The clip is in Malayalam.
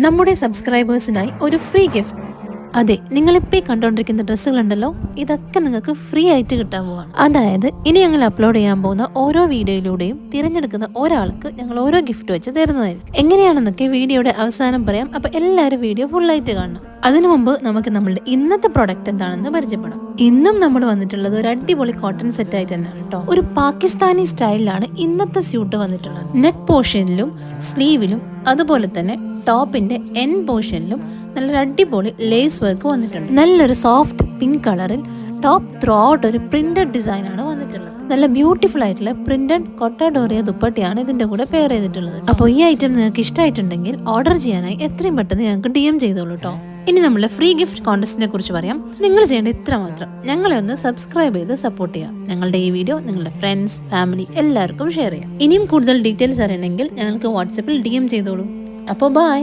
നമ്മുടെ സബ്സ്ക്രൈബേഴ്സിനായി ഒരു ഫ്രീ ഗിഫ്റ്റ്. അതെ, നിങ്ങളിപ്പോൾ കണ്ടുകൊണ്ടിരിക്കുന്ന ഡ്രസ്സുകളുണ്ടല്ലോ, ഇതൊക്കെ നിങ്ങൾക്ക് ഫ്രീ ആയിട്ട് കിട്ടാൻ പോവാണ്. അതായത് ഇനി ഞങ്ങൾ അപ്ലോഡ് ചെയ്യാൻ പോകുന്ന ഓരോ വീഡിയോയിലൂടെയും തിരഞ്ഞെടുക്കുന്ന ഒരാൾക്ക് ഞങ്ങൾ ഓരോ ഗിഫ്റ്റ് വെച്ച് തരുന്നതായിരിക്കും. എങ്ങനെയാണെന്നൊക്കെ വീഡിയോയുടെ അവസാനം പറയാം. അപ്പോൾ എല്ലാവരും വീഡിയോ ഫുള്ളായിട്ട് കാണണം. അതിനു മുമ്പ് നമുക്ക് നമ്മളുടെ ഇന്നത്തെ പ്രൊഡക്റ്റ് എന്താണെന്ന് പരിചയപ്പെടാം. ഇന്നും നമ്മൾ വന്നിട്ടുള്ളത് ഒരു അടിപൊളി കോട്ടൺ സെറ്റ് ആയിട്ട് തന്നെയാണ് കേട്ടോ. ഒരു പാകിസ്ഥാനി സ്റ്റൈലിലാണ് ഇന്നത്തെ സ്യൂട്ട് വന്നിട്ടുള്ളത്. നെക്ക് പോർഷനിലും സ്ലീവിലും അതുപോലെ തന്നെ ടോപ്പിന്റെ എൻ പോർഷനിലും നല്ലൊരു അടിപൊളി ലേസ് വർക്ക് വന്നിട്ടുണ്ട്. നല്ലൊരു സോഫ്റ്റ് പിങ്ക് കളറിൽ ടോപ്പ് ത്രൂ ഔട്ട് ഒരു പ്രിന്റഡ് ഡിസൈൻ ആണ് വന്നിട്ടുള്ളത്. നല്ല ബ്യൂട്ടിഫുൾ ആയിട്ടുള്ള പ്രിന്റഡ് കൊട്ടഡോറിയ ദുപ്പട്ടയാണ് ഇതിന്റെ കൂടെ പെയർ ചെയ്തിട്ടുള്ളത്. അപ്പോൾ ഈ ഐറ്റം നിങ്ങൾക്ക് ഇഷ്ടമായിട്ടുണ്ടെങ്കിൽ ഓർഡർ ചെയ്യാനായി എത്രയും പെട്ടെന്ന് ഞങ്ങൾക്ക് DM ചെയ്തോളൂ കേട്ടോ. ഇനി നമ്മളെ ഫ്രീ ഗിഫ്റ്റ് കോൺടെസ്റ്റിനെ കുറിച്ച് പറയാം. നിങ്ങൾ ചെയ്യേണ്ട ഇത്ര മാത്രം, ഞങ്ങളെ ഒന്ന് സബ്സ്ക്രൈബ് ചെയ്ത് സപ്പോർട്ട് ചെയ്യാം. ഞങ്ങളുടെ ഈ വീഡിയോ നിങ്ങളുടെ ഫ്രണ്ട്സ്, ഫാമിലി എല്ലാവർക്കും ഷെയർ ചെയ്യാം. ഇനിയും കൂടുതൽ ഡീറ്റെയിൽസ് അറിയണമെങ്കിൽ ഞങ്ങൾക്ക് വാട്സപ്പിൽ DM ചെയ്തോളൂ. അപ്പോൾ ബൈ.